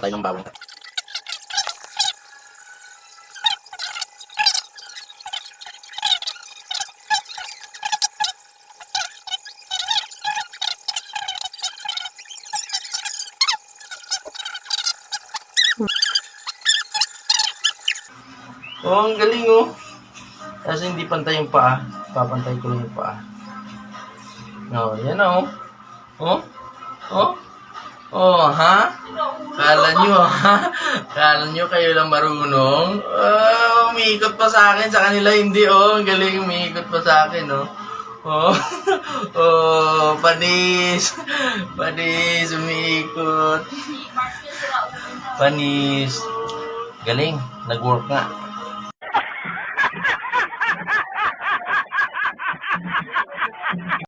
tayo ng bawang. Oh, ang galing oh. Kasi hindi pantay yung paa. Papantay ko lang yung paa. Oh, yan oh. Oh? Oh? Oh, ha? Kala nyo, ha? Kala nyo kayo lang marunong? Oh, umiikot pa sa akin. Sa kanila hindi, oh. Ang galing, umiikot pa sa akin, oh. Oh, oh, panis. Panis, umiikot. Panis. Galing, nag-work nga.